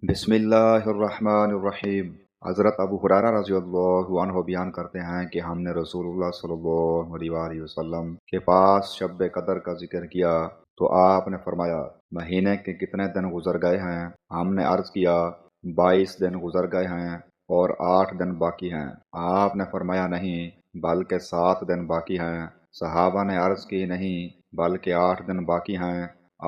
بسم اللہ الرحمن الرحیم۔ حضرت ابو ہریرہ رضی اللہ عنہ بیان کرتے ہیں کہ ہم نے رسول اللہ صلی اللہ علیہ وآلہ وسلم کے پاس شب قدر کا ذکر کیا تو آپ نے فرمایا مہینے کے کتنے دن گزر گئے ہیں؟ ہم نے عرض کیا 22 دن گزر گئے ہیں اور 8 دن باقی ہیں۔ آپ نے فرمایا نہیں بلکہ 7 دن باقی ہیں۔ صحابہ نے عرض کی نہیں بلکہ 8 دن باقی ہیں۔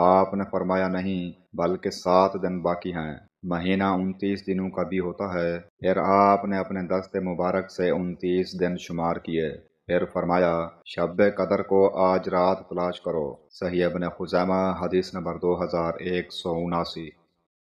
آپ نے فرمایا نہیں بلکہ 7 دن باقی ہیں۔ مہینہ 29 دنوں کا بھی ہوتا ہے۔ پھر آپ نے اپنے دست مبارک سے 29 دن شمار کیے، پھر فرمایا شب قدر کو آج رات تلاش کرو۔ صحیح ابن خزیمہ حدیث نمبر 2179۔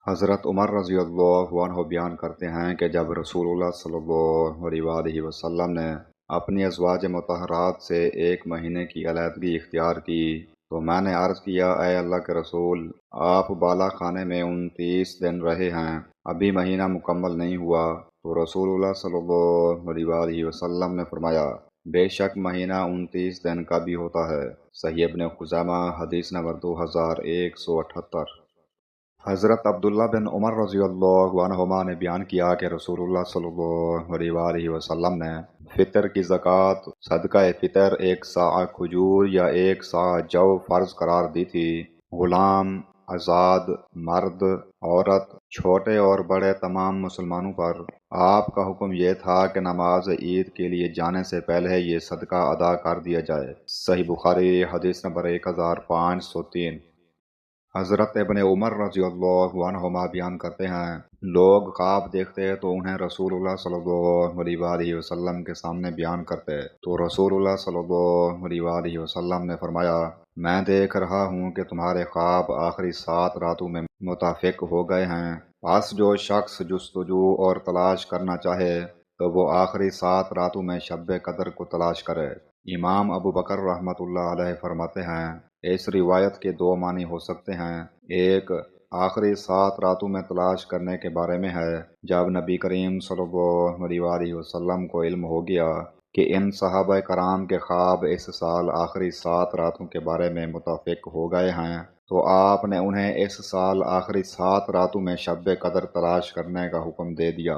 حضرت عمر رضی اللہ عنہ بیان کرتے ہیں کہ جب رسول اللہ صلی اللہ علیہ وآلہ وسلم نے اپنی ازواج مطہرات سے 1 مہینے کی علیحدگی اختیار کی تو میں نے عرض کیا اے اللہ کے رسول، آپ بالا خانے میں 29 دن رہے ہیں، ابھی مہینہ مکمل نہیں ہوا۔ تو رسول اللہ صلی اللہ علیہ وآلہ وسلم نے فرمایا بے شک مہینہ 29 دن کا بھی ہوتا ہے۔ صحیح ابن خزیمہ حدیث نمبر 2178۔ حضرت عبداللہ بن عمر رضی اللہ عنہما نے بیان کیا کہ رسول اللہ صلی اللہ علیہ وآلہ وسلم نے فطر کی زکوٰۃ صدقہ فطر 1 صاع کھجور یا 1 صاع جو فرض قرار دی تھی۔ غلام، آزاد، مرد، عورت، چھوٹے اور بڑے تمام مسلمانوں پر آپ کا حکم یہ تھا کہ نماز عید کے لیے جانے سے پہلے یہ صدقہ ادا کر دیا جائے۔ صحیح بخاری حدیث نمبر 1503۔ حضرت ابن عمر رضی اللہ عنہما بیان کرتے ہیں لوگ خواب دیکھتے تو انہیں رسول اللہ صلی اللہ علیہ وآلہ وسلم کے سامنے بیان کرتے تو رسول اللہ صلی اللہ علیہ وآلہ وسلم نے فرمایا میں دیکھ رہا ہوں کہ تمہارے خواب آخری 7 راتوں میں متفق ہو گئے ہیں، پس جو شخص جستجو اور تلاش کرنا چاہے تو وہ آخری 7 راتوں میں شب قدر کو تلاش کرے۔ امام ابو بکر رحمۃ اللہ علیہ فرماتے ہیں اس روایت کے 2 معنی ہو سکتے ہیں۔ ایک آخری 7 راتوں میں تلاش کرنے کے بارے میں ہے جب نبی کریم صلی اللہ علیہ وآلہ وسلم کو علم ہو گیا کہ ان صحابہ کرام کے خواب اس سال آخری 7 راتوں کے بارے میں متفق ہو گئے ہیں تو آپ نے انہیں اس سال آخری 7 راتوں میں شب قدر تلاش کرنے کا حکم دے دیا۔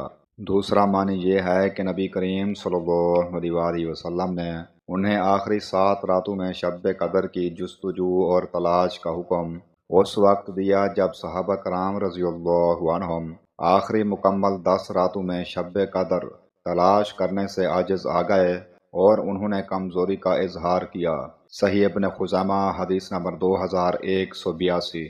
دوسرا معنی یہ ہے کہ نبی کریم صلی اللہ علیہ وآلہ وسلم نے انہیں آخری 7 راتوں میں شب قدر کی جستجو اور تلاش کا حکم اس وقت دیا جب صحابہ کرام رضی اللہ عنہم آخری مکمل 10 راتوں میں شب قدر تلاش کرنے سے عاجز آ گئے اور انہوں نے کمزوری کا اظہار کیا۔ صحیح ابن خزیمہ حدیث نمبر 2182۔